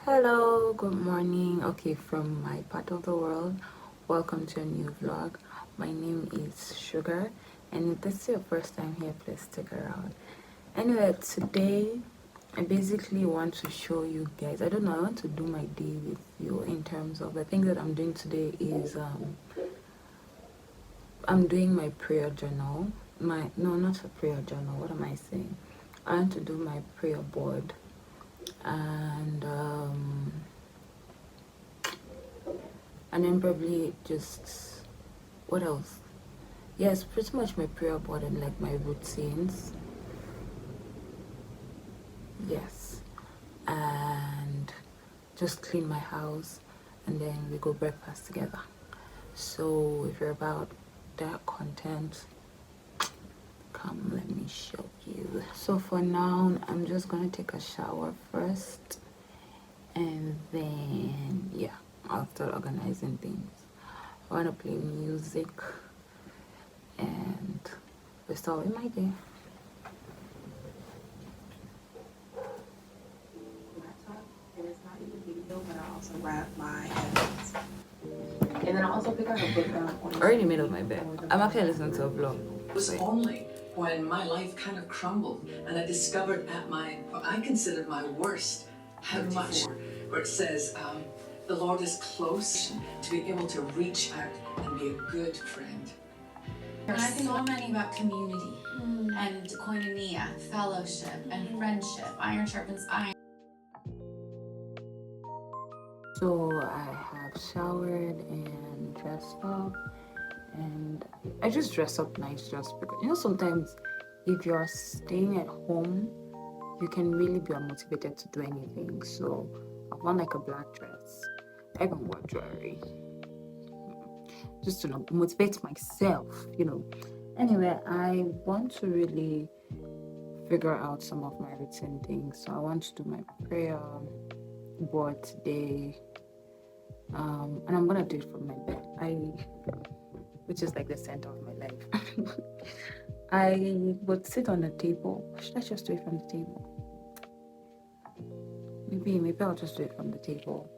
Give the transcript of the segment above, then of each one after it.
Hello, good morning. Okay, from my part of the world, welcome to a new vlog. My name is Sugar, and if this is your first time here, please stick around. Anyway, today I basically want to show you guys, I don't know, I want to do my day with you in terms of the things that I'm doing today is I'm doing my prayer journal. Not a prayer journal, what am I saying? I want to do my prayer board, and then probably just, what else? Yes, pretty much my prayer board and like my routines. Yes, and just clean my house, and then we go breakfast together. So if you're about that content, come, let me show you. So for now, I'm just gonna take a shower first, and then yeah, I'll start organizing things. I want to play music, and we start with my day. But I also wrap my headphones. And then I also pick up a book that I'm already made of my bed. I'm actually listening to a vlog. It was only when my life kind of crumbled and I discovered at what I considered my worst, how much, where it says, the Lord is close, to be able to reach out and be a good friend. And I think so many about community and koinonia, fellowship and friendship. Iron sharpens iron. So I have showered and dressed up, and I just dress up nice just because, sometimes if you're staying at home, you can really be unmotivated to do anything. So I want like a black dress. I even wear jewelry just to motivate myself. Anyway, I want to really figure out some of my routine things. So I want to do my prayer board today, and I'm gonna do it from my bed, which is like the center of my life. I would sit on the table. Should I just do it from the table? Maybe I'll just do it from the table.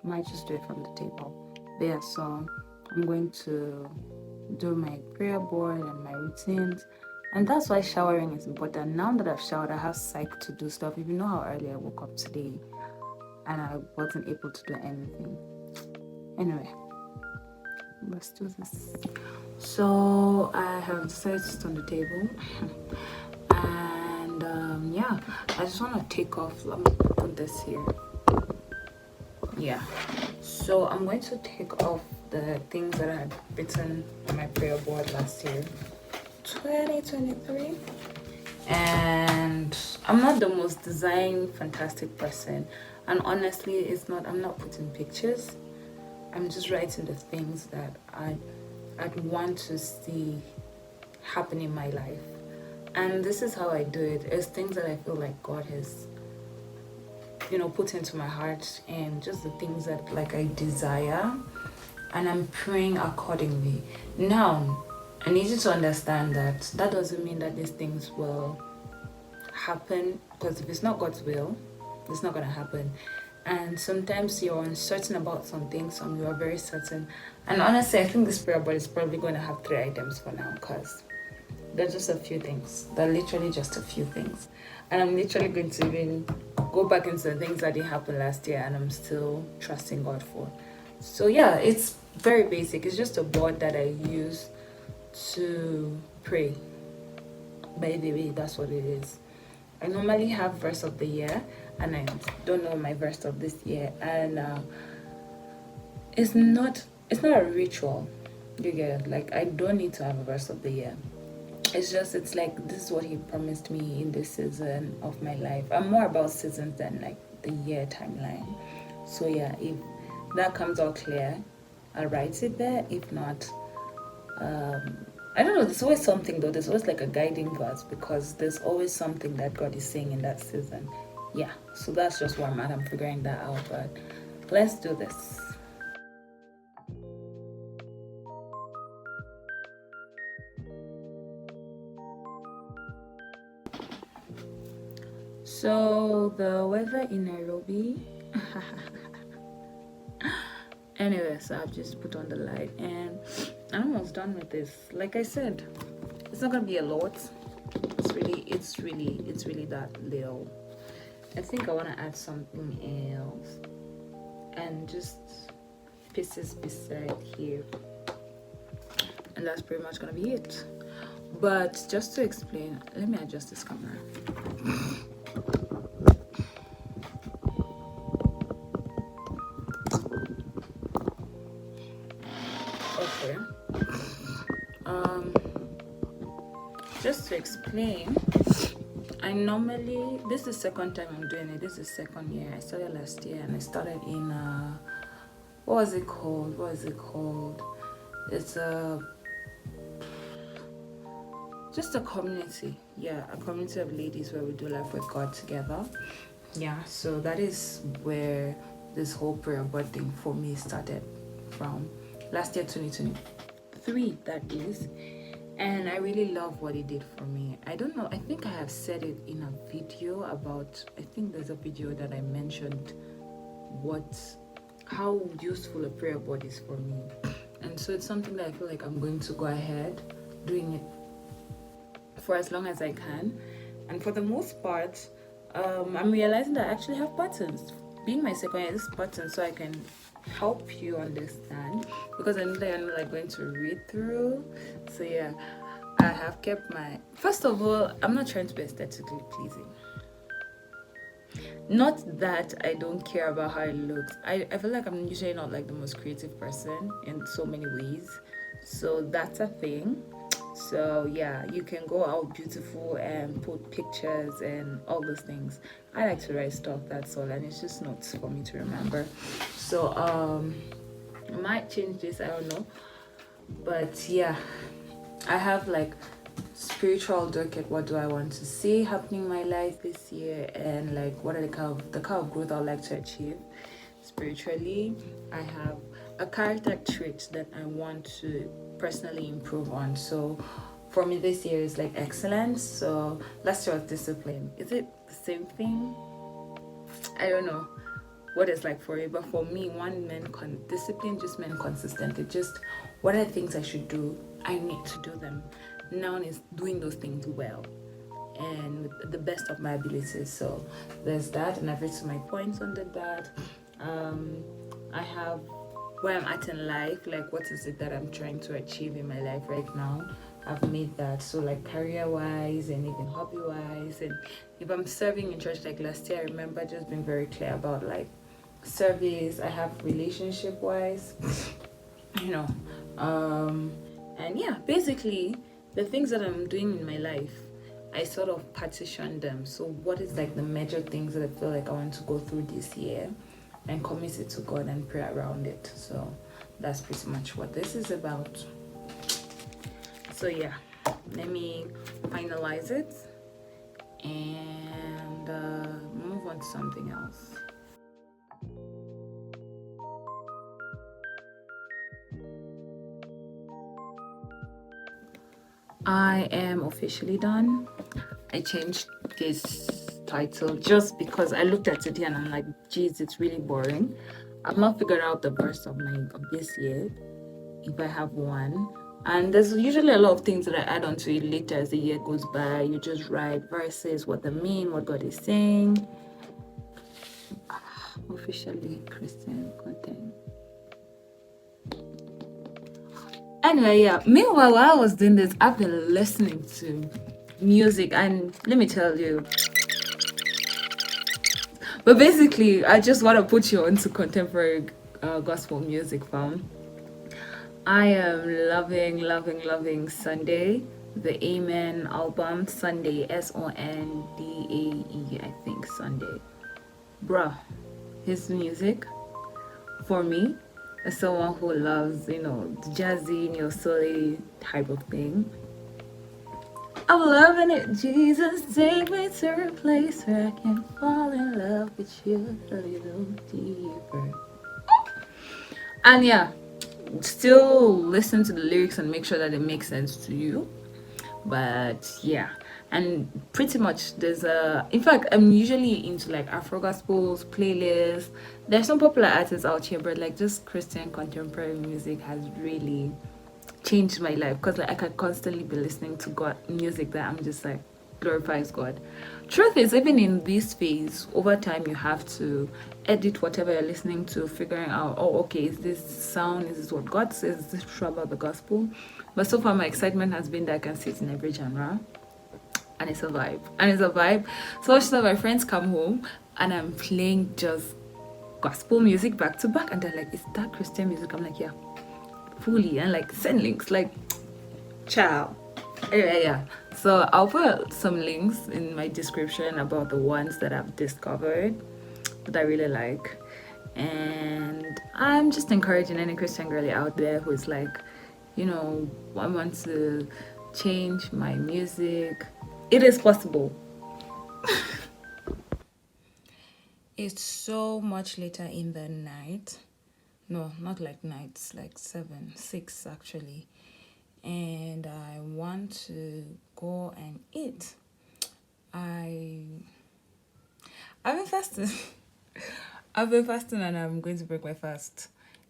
Might just do it from the table. But yeah, so I'm going to do my prayer board and my routines. And that's why showering is important. Now that I've showered, I have psych to do stuff. If you know how early I woke up today and I wasn't able to do anything. Anyway, let's do this. So I have decided to sit on the table. And yeah, I just want to take off. Let me put this here. Yeah, so I'm going to take off the things that I had written on my prayer board last year, 2023. And I'm not the most design fantastic person, and honestly I'm not putting pictures. I'm just writing the things that I'd want to see happen in my life. And this is how I do it. It's things that I feel like God has put into my heart, and just the things that like I desire, and I'm praying accordingly. Now I need you to understand that doesn't mean that these things will happen, because if it's not God's will, it's not gonna happen. And sometimes you're uncertain about something, some you are very certain. And honestly, I think this prayer board is probably going to have 3 items for now, because they're just a few things. They're literally just a few things. And I'm literally going to even go back into the things that didn't happen last year and I'm still trusting God for. So yeah, it's very basic. It's just a board that I use to pray. By the way, that's what it is. I normally have verse of the year, and I don't know my verse of this year. And it's not a ritual. You get it? Like, I don't need to have a verse of the year. It's like, this is what he promised me in this season of my life. I'm more about seasons than like the year timeline. So yeah, if that comes out clear, I'll write it there. If not, I don't know. There's always something though. There's always like a guiding verse because there's always something that God is saying in that season. Yeah. So that's just where I'm at. I'm figuring that out. But let's do this. So the weather in Nairobi. Anyway, so I've just put on the light and I'm almost done with this. Like I said, it's not gonna be a lot. It's really that little. I think I want to add something else and just pieces beside here, and that's pretty much gonna be it. But just to explain, let me adjust this camera. Okay. Just to explain, I normally, this is the second time I'm doing it. This is the second year. I started last year and I started in what was it called? It's just a community. Yeah, a community of ladies where we do life with God together. Yeah, so that is where this whole prayer board thing for me started from last year, 2023, that is. And I really love what it did for me. I don't know, I think I have said it in a video about, I think there's a video that I mentioned how useful a prayer board is for me. And so it's something that I feel like I'm going to go ahead doing it for as long as I can. And for the most part, I'm realizing that I actually have buttons. Being my second year, this button so I can help you understand, because I know that you're not like going to read through. So yeah, I have kept my, first of all, I'm not trying to be aesthetically pleasing. Not that I don't care about how it looks. I feel like I'm usually not like the most creative person in so many ways, so that's a thing. So yeah, you can go out beautiful and put pictures and all those things. I like to write stuff, that's all, and it's just notes for me to remember. So I might change this, I don't know. But yeah, I have like spiritual look at what do I want to see happening in my life this year, and like what are the kind of growth I would like to achieve spiritually. I have a character trait that I want to personally improve on. So for me this year is like excellence. So last year was discipline. Is it the same thing? I don't know what it's like for you, but for me, discipline just meant consistent. It just, what are the things I should do? I need to do them. Now is doing those things well and with the best of my abilities. So there's that, and I've written my points under that. I have where I'm at in life, like what is it that I'm trying to achieve in my life right now. I've made that. So like career wise and even hobby wise, and if I'm serving in church, like last year I remember just being very clear about like service. I have relationship wise, you know, and yeah, basically the things that I'm doing in my life, I sort of partitioned them. So what is like the major things that I feel like I want to go through this year, and commit it to God and pray around it. So that's pretty much what this is about. So yeah, let me finalize it and move on to something else. I am officially done. I changed this title just because I looked at it here and I'm like, geez, it's really boring. I've not figured out the verse of this year, if I have one. And there's usually a lot of things that I add onto it later as the year goes by. You just write verses, what they mean, what God is saying. Officially Christian content. Anyway, yeah. Meanwhile, while I was doing this, I've been listening to music, and let me tell you. But basically, I just want to put you onto contemporary gospel music, fam. I am loving Sunday, the Amen album. Sunday, Sondae, I think, Sunday. Bruh, his music, for me, as someone who loves, the jazzy, soul type of thing. I'm loving it. Jesus, take me to a place where I can fall in love with you a little deeper. And yeah, still listen to the lyrics and make sure that it makes sense to you. But yeah, and pretty much there's in fact, I'm usually into like Afro gospels playlists. There's some popular artists out here, but like just Christian contemporary music has really changed my life, because like I can constantly be listening to God music that I'm just like glorifies God. Truth is, even in this phase, over time you have to edit whatever you're listening to, figuring out, oh okay, is this sound, is this what God says, is this true about the gospel? But so far my excitement has been that I can sit in every genre, and it's a vibe. And it's a vibe. So much that my friends come home and I'm playing just gospel music back to back, and they're like, is that Christian music? I'm like, yeah, fully. And like, send links, like, ciao. Anyway, yeah, so I'll put some links in my description about the ones that I've discovered that I really like. And I'm just encouraging any Christian girlie out there who's like, I want to change my music. It is possible. It's so much later in the night. No, not like nights, like 7, 6 actually. And I want to go and eat. I've been fasting. I've been fasting, and I'm going to break my fast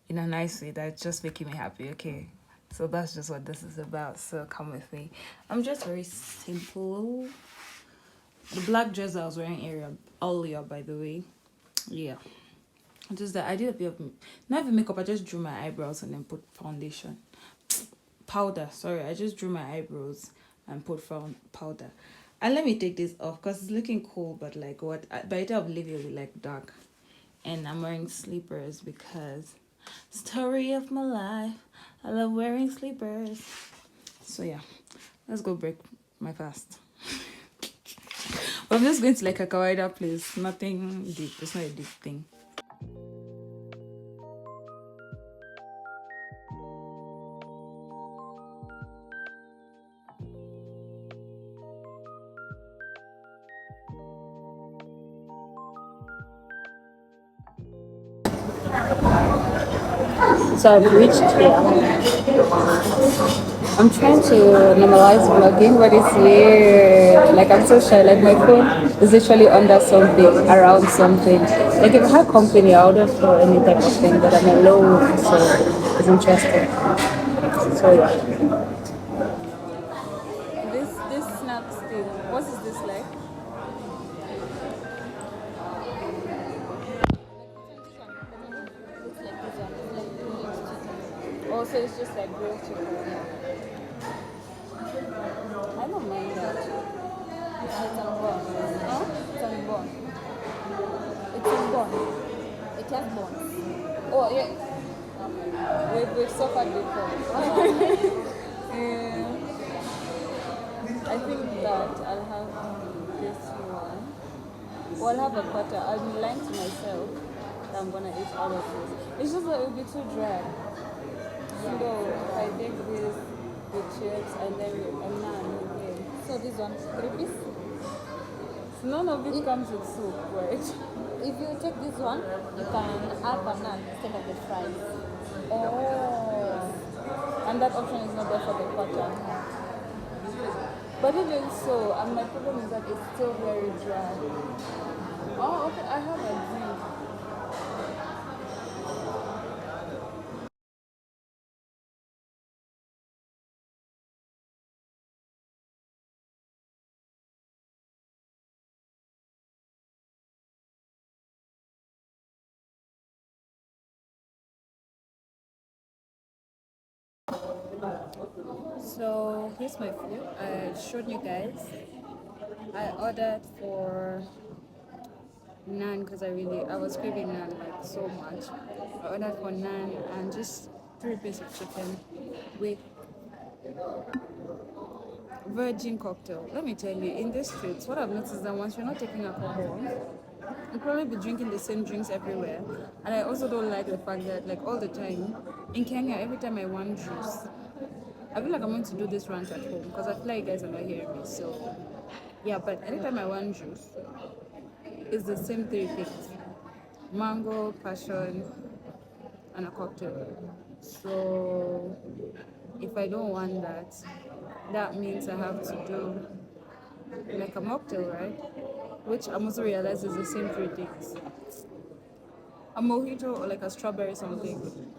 in a nice way that's just making me happy, okay? So that's just what this is about. So come with me. I'm just very simple. The black dress I was wearing earlier, by the way. Yeah. Just that I did a bit of, not even makeup, I just drew my eyebrows and then put foundation. Powder, sorry. I just drew my eyebrows and put powder. And let me take this off because it's looking cool, but like what? By the time I leave it will be like dark. And I'm wearing sleepers because story of my life. I love wearing sleepers. So yeah, let's go break my fast. But I'm just going to like a kawaii place. Nothing deep. It's not a deep thing. So I've reached here. I'm trying to normalize vlogging, but it's weird. Like I'm so shy. Like my phone is literally under something, around something. Like if I had company, I would for any type of thing, but I'm alone, so it's interesting. So yeah. This snack stick. What is this like? Looks like this one. It's like grilled chicken. Oh, so it's just like grilled chicken. I don't mind that. It's on bone. Huh? It's on bone. It's on bone. It has bones. Oh yeah. We've suffered before. Yeah. I think that I'll have this one. Well, I'll have a quarter. I'm lying to myself that I'm gonna eat all of this. It's just that it will be too dry. So if I take this with chips and then with a naan again. So this one, 3 piece? None of it comes with soup, right? If you take this one, you can have a naan instead of the fries. Oh. And that option is not there for the quarter. But even so, and my problem is that it's still very dry. Oh, okay, I have a drink. So here's my food. I showed you guys. I ordered for naan because I was craving naan like so much. I ordered for naan and just 3 pieces of chicken with virgin cocktail. Let me tell you, in the streets, what I've noticed is that once you're not taking alcohol, I'll probably be drinking the same drinks everywhere. And I also don't like the fact that, like, all the time in Kenya, every time I want juice, I feel like I'm going to do this rant at home because I feel like you guys are not hearing me. So, yeah, but anytime I want juice, it's the same three things: mango, passion, and a cocktail. So, if I don't want that, that means I have to do like a mocktail, right? Which I'm also realize is the same three things: a mojito or like a strawberry something.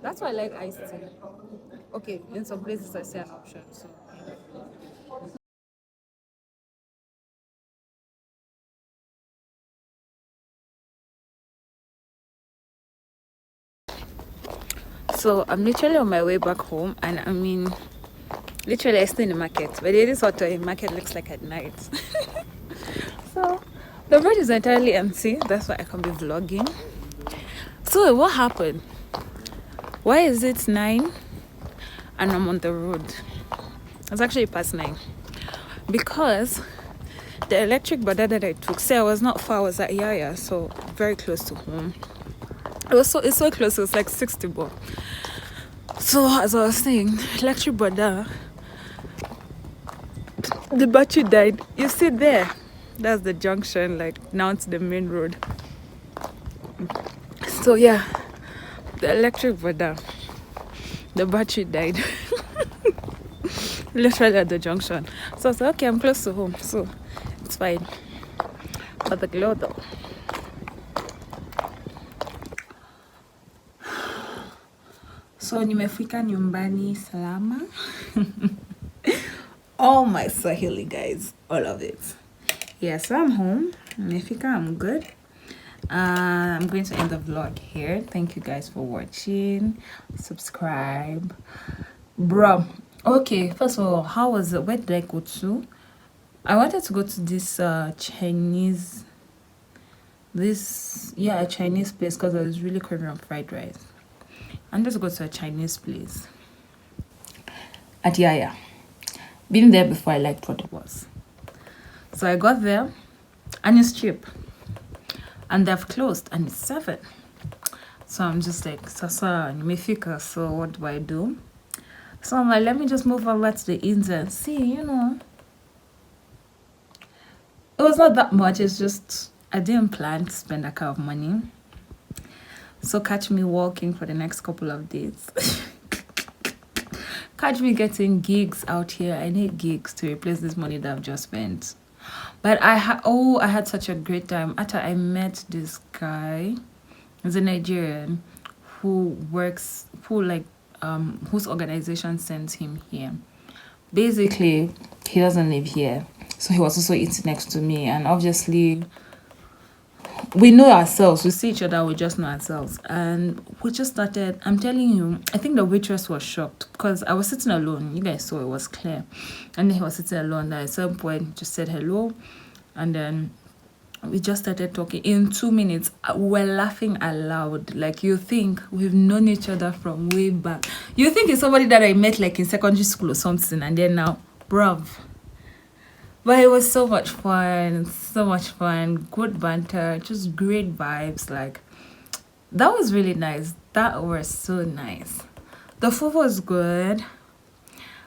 That's why I like iced tea. Okay, in some places I see an option. So I'm literally on my way back home, and I mean, literally I stay in the market, but it is what a market looks like at night. So the road is entirely empty. That's why I can be vlogging. So what happened? Why is it 9 and I'm on the road? It's actually past 9 because the electric Bada that I took, say I was not far, I was at Yaya, so very close to home. It's so close, it was like 60 baht. So as I was saying, electric Bada, the battery died. You see there, that's the junction, like now to the main road. So yeah, the electric Bada, the battery died. Literally at the junction. So I was like, okay, I'm close to home, so it's fine. But the glow though. So nimefika nyumbani salama. All my Swahili guys, all of it. Yeah, so I'm home. Nimefika, I'm good. I'm going to end the vlog here. Thank you guys for watching. Subscribe. Bro. Okay, first of all, how was it? Where did I go to? I wanted to go to this Chinese a Chinese place because I was really craving on fried rice. I'm just go to a Chinese place at Yaya. Been there before, I liked what it was. So I got there and it's cheap. And they've closed and it's 7. So I'm just like, Sasa, nimefika, so what do I do? So I'm like, let me just move over to the inns and see, you know. It was not that much, it's just I didn't plan to spend that kind of money. So catch me walking for the next couple of days. Catch me getting gigs out here. I need gigs to replace this money that I've just spent. But I had such a great time. After I met this guy, he's a Nigerian whose organization sends him here. Basically, he doesn't live here. So he was also eating next to me, and obviously we know ourselves, we see each other, we just know ourselves. And we just started, I'm telling you, I think the waitress was shocked because I was sitting alone. You guys saw it was clear. And then he was sitting alone. At some point, just said hello. And then we just started talking. In 2 minutes, we're laughing aloud. Like, you think we've known each other from way back. You think it's somebody that I met like in secondary school or something. And then now, bruv. But it was so much fun, good banter, just great vibes. Like, that was really nice. That was so nice. The food was good,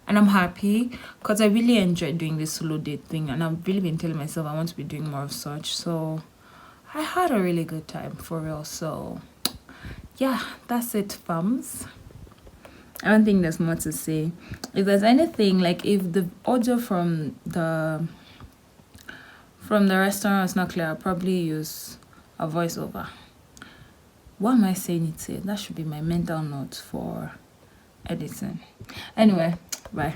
and I'm happy because I really enjoyed doing this solo date thing, and I've really been telling myself I want to be doing more of such. So I had a really good time for real. So yeah, that's it, fams. I don't think there's more to say. If there's anything, like if the audio from the restaurant is not clear, I'll probably use a voiceover. What am I saying it to? That should be my mental note for editing. Anyway, bye.